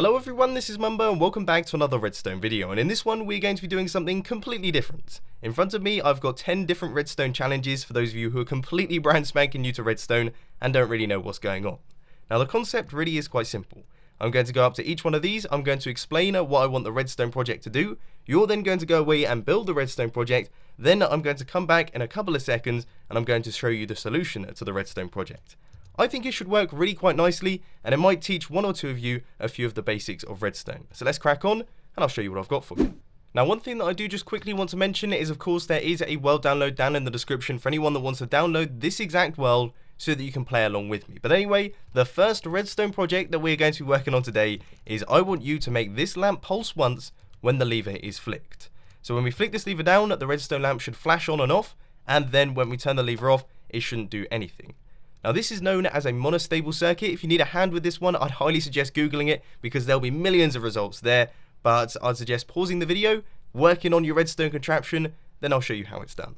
Hello everyone, this is Mumbo and welcome back to another Redstone video, and in this one we're going to be doing something completely different. In front of me I've got 10 different Redstone challenges for those of you who are completely brand spanking new to Redstone and don't really know what's going on. Now the concept really is quite simple. I'm going to go up to each one of these, I'm going to explain what I want the Redstone project to do, you're then going to go away and build the Redstone project, then I'm going to come back in a couple of seconds and I'm going to show you the solution to the Redstone project. I think it should work really quite nicely, and it might teach one or two of you a few of the basics of Redstone. So let's crack on, and I'll show you what I've got for you. Now one thing that I do just quickly want to mention is of course there is a world download down in the description for anyone that wants to download this exact world so that you can play along with me. But anyway, the first Redstone project that we're going to be working on today is I want you to make this lamp pulse once when the lever is flicked. So when we flick this lever down, the redstone lamp should flash on and off, and then when we turn the lever off, it shouldn't do anything. Now this is known as a monostable circuit. If you need a hand with this one, I'd highly suggest googling it because there'll be millions of results there, but I'd suggest pausing the video, working on your redstone contraption, then I'll show you how it's done.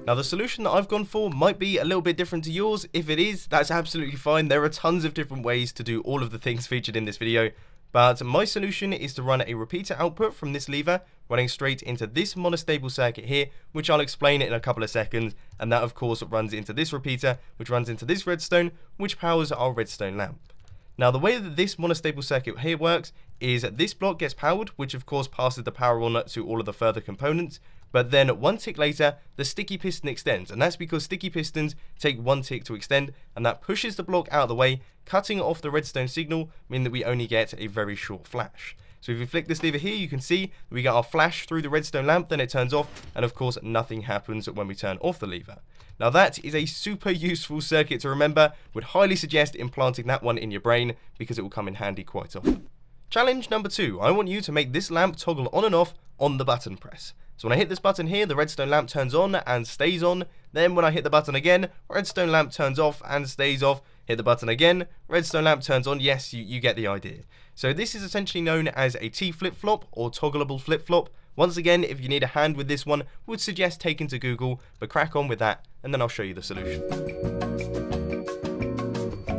Now the solution that I've gone for might be a little bit different to yours. If it is, that's absolutely fine. There are tons of different ways to do all of the things featured in this video, but my solution is to run a repeater output from this lever running straight into this monostable circuit here, which I'll explain in a couple of seconds, and that of course runs into this repeater, which runs into this redstone, which powers our redstone lamp. Now the way that this monostable circuit here works is this block gets powered, which of course passes the power on to all of the further components, but then one tick later the sticky piston extends, and that's because sticky pistons take one tick to extend, and that pushes the block out of the way, cutting off the redstone signal, meaning that we only get a very short flash. So if we flick this lever here, you can see we get our flash through the redstone lamp, then it turns off, and of course nothing happens when we turn off the lever. Now that is a super useful circuit to remember. Would highly suggest implanting that one in your brain because it will come in handy quite often. Challenge number 2, I want you to make this lamp toggle on and off on the button press. So when I hit this button here, the redstone lamp turns on and stays on. Then when I hit the button again, redstone lamp turns off and stays off. Hit the button again, redstone lamp turns on. Yes, you get the idea. So this is essentially known as a T flip-flop or toggleable flip-flop. Once again, if you need a hand with this one, would suggest taking to Google, but crack on with that and then I'll show you the solution.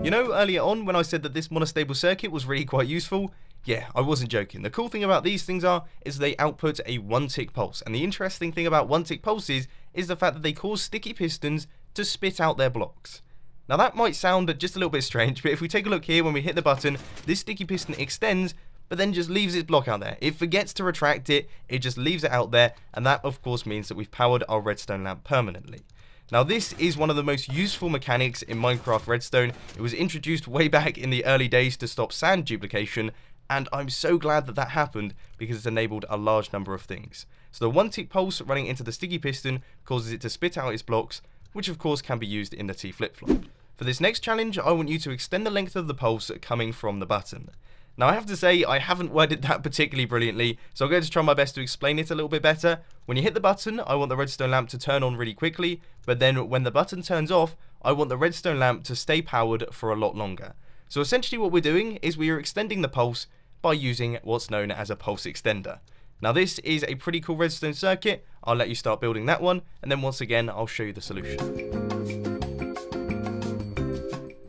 You know, earlier on when I said that this monostable circuit was really quite useful, yeah, I wasn't joking. The cool thing about these things is they output a one-tick pulse, and the interesting thing about one-tick pulses is the fact that they cause sticky pistons to spit out their blocks. Now that might sound just a little bit strange, but if we take a look here, when we hit the button, this sticky piston extends, but then just leaves its block out there. It forgets to retract it, it just leaves it out there, and that of course means that we've powered our redstone lamp permanently. Now this is one of the most useful mechanics in Minecraft Redstone. It was introduced way back in the early days to stop sand duplication, and I'm so glad that that happened because it's enabled a large number of things. So the one tick pulse running into the sticky piston causes it to spit out its blocks, which of course can be used in the T flip-flop. For this next challenge, I want you to extend the length of the pulse coming from the button. Now I have to say, I haven't worded that particularly brilliantly, so I'm going to try my best to explain it a little bit better. When you hit the button, I want the redstone lamp to turn on really quickly, but then when the button turns off, I want the redstone lamp to stay powered for a lot longer. So essentially what we're doing is we are extending the pulse by using what's known as a pulse extender. Now this is a pretty cool redstone circuit. I'll let you start building that one, and then once again I'll show you the solution.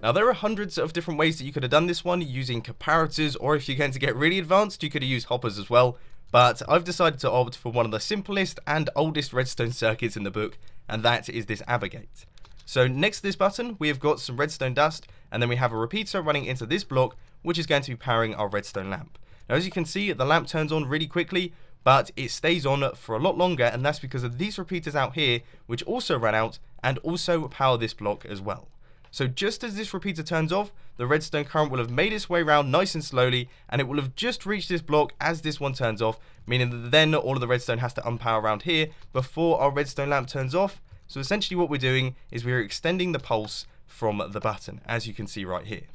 Now there are hundreds of different ways that you could have done this one using comparators, or if you're going to get really advanced you could have used hoppers as well, but I've decided to opt for one of the simplest and oldest redstone circuits in the book, and that is this abrogate. So next to this button we have got some redstone dust, and then we have a repeater running into this block which is going to be powering our redstone lamp. Now as you can see, the lamp turns on really quickly, but it stays on for a lot longer, and that's because of these repeaters out here which also run out and also power this block as well. So just as this repeater turns off, the redstone current will have made its way around nice and slowly, and it will have just reached this block as this one turns off, meaning that then all of the redstone has to unpower around here before our redstone lamp turns off. So essentially what we're doing is we're extending the pulse from the button, as you can see right here.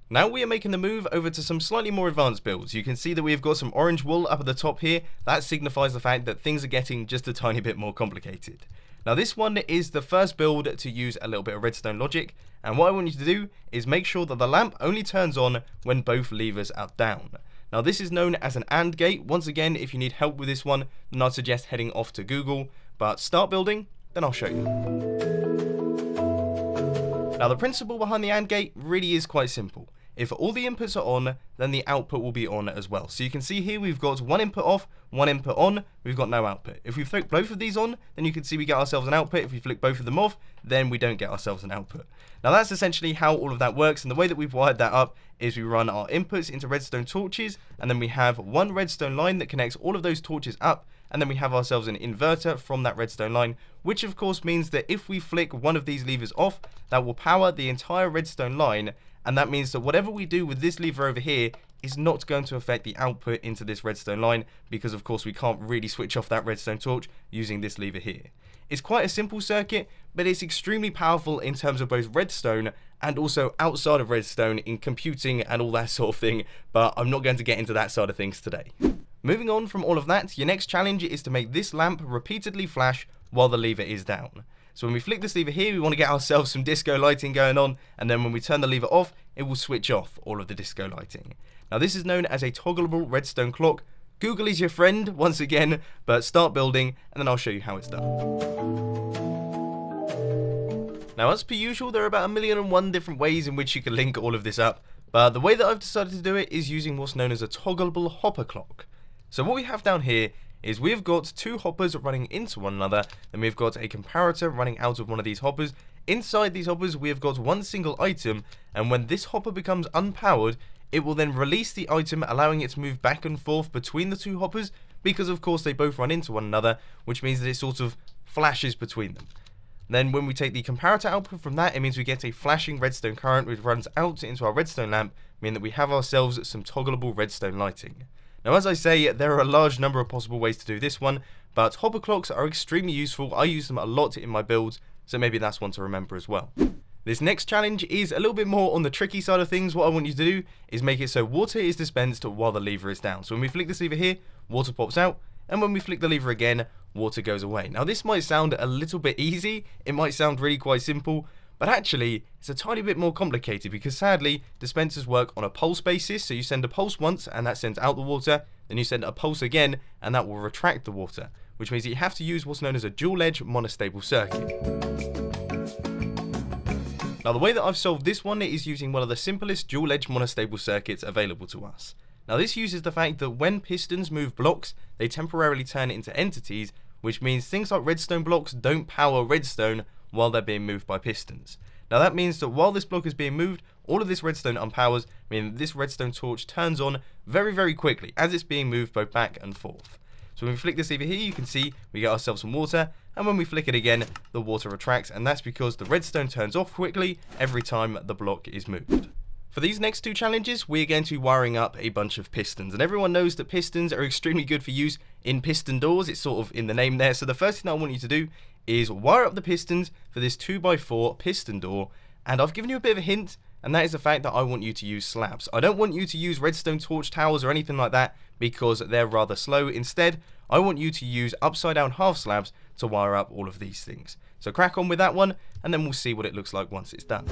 Now we are making the move over to some slightly more advanced builds. You can see that we've got some orange wool up at the top here. That signifies the fact that things are getting just a tiny bit more complicated. Now this one is the first build to use a little bit of redstone logic, and what I want you to do is make sure that the lamp only turns on when both levers are down. Now this is known as an AND gate. Once again, if you need help with this one, then I'd suggest heading off to Google, but start building, then I'll show you. Now the principle behind the AND gate really is quite simple. If all the inputs are on, then the output will be on as well. So you can see here we've got one input off, one input on, we've got no output. If we flick both of these on, then you can see we get ourselves an output. If we flick both of them off, then we don't get ourselves an output. Now that's essentially how all of that works, and the way that we've wired that up is we run our inputs into redstone torches, and then we have one redstone line that connects all of those torches up, and then we have ourselves an inverter from that redstone line, which of course means that if we flick one of these levers off, that will power the entire redstone line, and that means that whatever we do with this lever over here is not going to affect the output into this redstone line, because of course we can't really switch off that redstone torch using this lever here. It's quite a simple circuit, but it's extremely powerful in terms of both redstone and also outside of redstone in computing and all that sort of thing, but I'm not going to get into that side of things today. Moving on from all of that, your next challenge is to make this lamp repeatedly flash while the lever is down. So when we flick this lever here, we want to get ourselves some disco lighting going on, and then when we turn the lever off, it will switch off all of the disco lighting. Now this is known as a toggleable redstone clock. Google is your friend, once again, but start building, and then I'll show you how it's done. Now as per usual, there are about 1,000,001 different ways in which you can link all of this up, but the way that I've decided to do it is using what's known as a toggleable hopper clock. So what we have down here is we've got two hoppers running into one another, and we've got a comparator running out of one of these hoppers. Inside these hoppers we have got one single item, and when this hopper becomes unpowered, it will then release the item, allowing it to move back and forth between the two hoppers, because of course they both run into one another, which means that it sort of flashes between them. Then when we take the comparator output from that, it means we get a flashing redstone current which runs out into our redstone lamp, meaning that we have ourselves some toggleable redstone lighting. Now as I say, there are a large number of possible ways to do this one, but hopper clocks are extremely useful. I use them a lot in my builds, so maybe that's one to remember as well. This next challenge is a little bit more on the tricky side of things. What I want you to do is make it so water is dispensed while the lever is down. So when we flick this lever here, water pops out, and when we flick the lever again, water goes away. Now this might sound a little bit easy, it might sound really quite simple, but actually it's a tiny bit more complicated, because sadly dispensers work on a pulse basis. So you send a pulse once and that sends out the water, then you send a pulse again and that will retract the water, which means that you have to use what's known as a dual edge monostable circuit. Now the way that I've solved this one is using one of the simplest dual edge monostable circuits available to us. Now this uses the fact that when pistons move blocks, they temporarily turn into entities, which means things like redstone blocks don't power redstone while they're being moved by pistons. Now that means that while this block is being moved, all of this redstone unpowers, meaning that this redstone torch turns on very, very quickly as it's being moved both back and forth. So when we flick this lever here, you can see we get ourselves some water, and when we flick it again, the water retracts, and that's because the redstone turns off quickly every time the block is moved. For these next two challenges, we're going to be wiring up a bunch of pistons, and everyone knows that pistons are extremely good for use in piston doors. It's sort of in the name there. So the first thing I want you to do is wire up the pistons for this 2x4 piston door, and I've given you a bit of a hint, and that is the fact that I want you to use slabs. I don't want you to use redstone torch towers or anything like that, because they're rather slow. Instead, I want you to use upside down half slabs to wire up all of these things. So crack on with that one, and then we'll see what it looks like once it's done.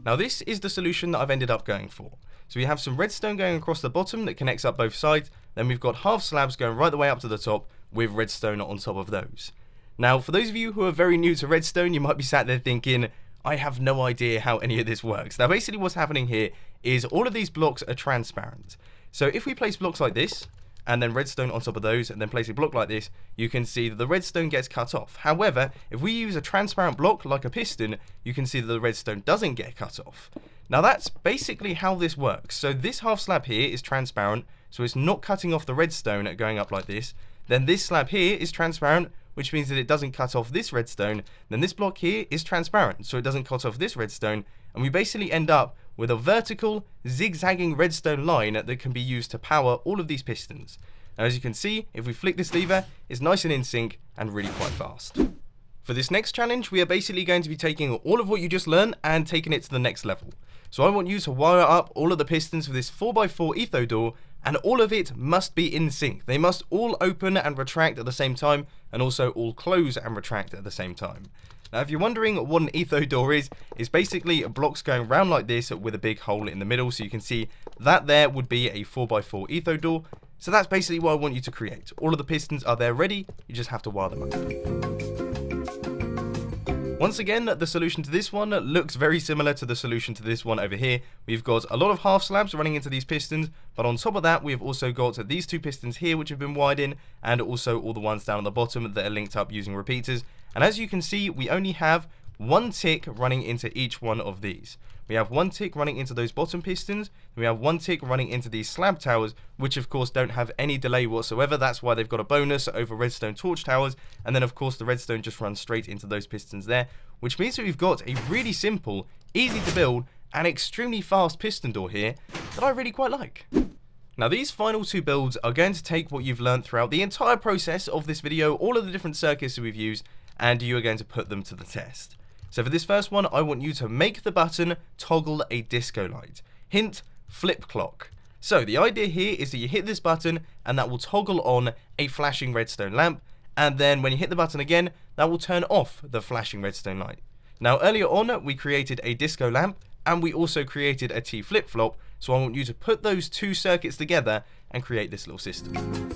Now this is the solution that I've ended up going for. So we have some redstone going across the bottom that connects up both sides, then we've got half slabs going right the way up to the top with redstone on top of those. Now for those of you who are very new to redstone, you might be sat there thinking, I have no idea how any of this works. Now basically what's happening here is all of these blocks are transparent. So if we place blocks like this, and then redstone on top of those, and then place a block like this, you can see that the redstone gets cut off. However, if we use a transparent block like a piston, you can see that the redstone doesn't get cut off. Now that's basically how this works. So this half slab here is transparent, so it's not cutting off the redstone going up like this. Then this slab here is transparent, which means that it doesn't cut off this redstone. Then this block here is transparent, so it doesn't cut off this redstone, and we basically end up with a vertical, zigzagging redstone line that can be used to power all of these pistons. Now as you can see, if we flick this lever, it's nice and in sync and really quite fast. For this next challenge, we are basically going to be taking all of what you just learned and taking it to the next level. So I want you to wire up all of the pistons for this 4x4 Etho door, and all of it must be in sync. They must all open and retract at the same time, and also all close and retract at the same time. Now if you're wondering what an Etho door is, it's basically blocks going round like this with a big hole in the middle, so you can see that there would be a 4x4 Etho door. So that's basically what I want you to create. All of the pistons are there ready, you just have to wire them up. Once again, the solution to this one looks very similar to the solution to this one over here. We've got a lot of half slabs running into these pistons, but on top of that, we've also got these two pistons here which have been wired in, and also all the ones down at the bottom that are linked up using repeaters. And as you can see, we only have one tick running into each one of these. We have one tick running into those bottom pistons, and we have one tick running into these slab towers, which of course don't have any delay whatsoever. That's why they've got a bonus over redstone torch towers, and then of course the redstone just runs straight into those pistons there, which means that we've got a really simple, easy to build, and extremely fast piston door here that I really quite like. Now these final two builds are going to take what you've learned throughout the entire process of this video, all of the different circuits that we've used, and you are going to put them to the test. So for this first one, I want you to make the button toggle a disco light. Hint, flip clock. So the idea here is that you hit this button and that will toggle on a flashing redstone lamp, and then when you hit the button again, that will turn off the flashing redstone light. Now earlier on, we created a disco lamp and we also created a T flip-flop, so I want you to put those two circuits together and create this little system.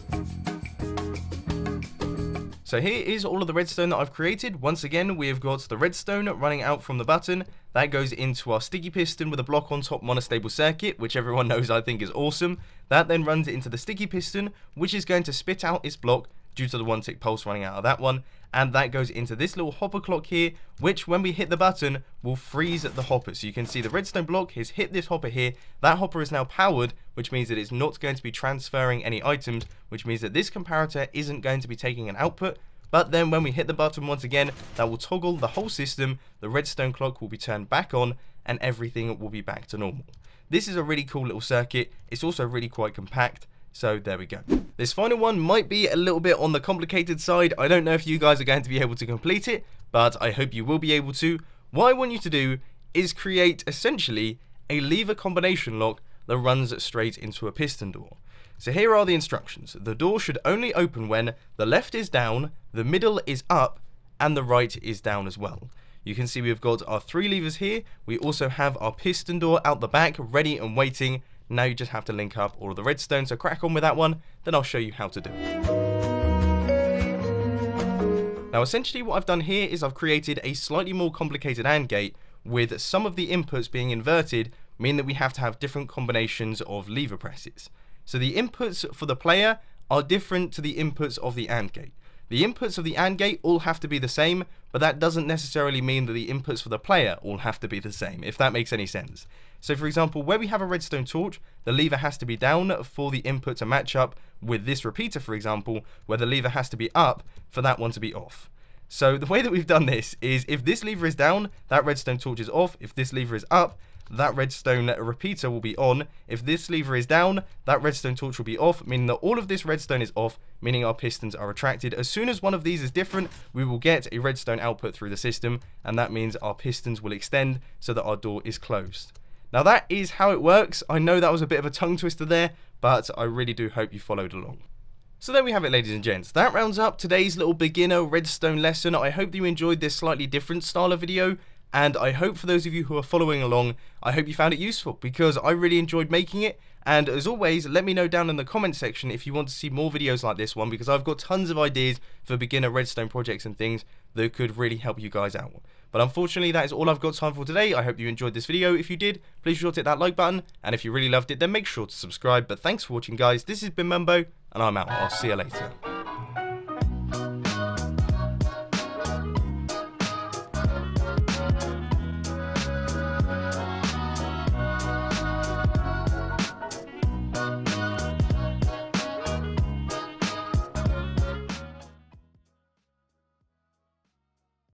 So here is all of the redstone that I've created. Once again, we have got the redstone running out from the button. That goes into our sticky piston with a block on top monostable circuit, which everyone knows I think is awesome. That then runs into the sticky piston, which is going to spit out its block due to the 1 tick pulse running out of that one. And that goes into this little hopper clock here, which when we hit the button will freeze the hopper. So you can see the redstone block has hit this hopper here. That hopper is now powered, which means that it's not going to be transferring any items, which means that this comparator isn't going to be taking an output. But then when we hit the button once again, that will toggle the whole system, the redstone clock will be turned back on, and everything will be back to normal. This is a really cool little circuit. It's also really quite compact. So there we go. This final one might be a little bit on the complicated side. I don't know if you guys are going to be able to complete it, but I hope you will be able to. What I want you to do is create essentially a lever combination lock that runs straight into a piston door. So here are the instructions. The door should only open when the left is down, the middle is up, and the right is down as well. You can see we've got our 3 levers here. We also have our piston door out the back ready and waiting. Now you just have to link up all of the redstone, so crack on with that one, then I'll show you how to do it. Now essentially what I've done here is I've created a slightly more complicated AND gate with some of the inputs being inverted, meaning that we have to have different combinations of lever presses. So the inputs for the player are different to the inputs of the AND gate. The inputs of the AND gate all have to be the same, but that doesn't necessarily mean that the inputs for the player all have to be the same, if that makes any sense. So for example, where we have a redstone torch, the lever has to be down for the input to match up with this repeater, for example, where the lever has to be up for that one to be off. So the way that we've done this is if this lever is down, that redstone torch is off. If this lever is up, that redstone repeater will be on. If this lever is down, that redstone torch will be off, meaning that all of this redstone is off, meaning our pistons are retracted. As soon as one of these is different, we will get a redstone output through the system, and that means our pistons will extend so that our door is closed. Now that is how it works. I know that was a bit of a tongue twister there, but I really do hope you followed along. So there we have it, ladies and gents. That rounds up today's little beginner redstone lesson. I hope that you enjoyed this slightly different style of video, and I hope for those of you who are following along, I hope you found it useful, because I really enjoyed making it. And as always, let me know down in the comment section if you want to see more videos like this one, because I've got tons of ideas for beginner redstone projects and things that could really help you guys out. But unfortunately, that is all I've got time for today. I hope you enjoyed this video. If you did, please be sure to hit that like button, and if you really loved it, then make sure to subscribe. But thanks for watching, guys. This has been Mumbo, and I'm out. I'll see you later.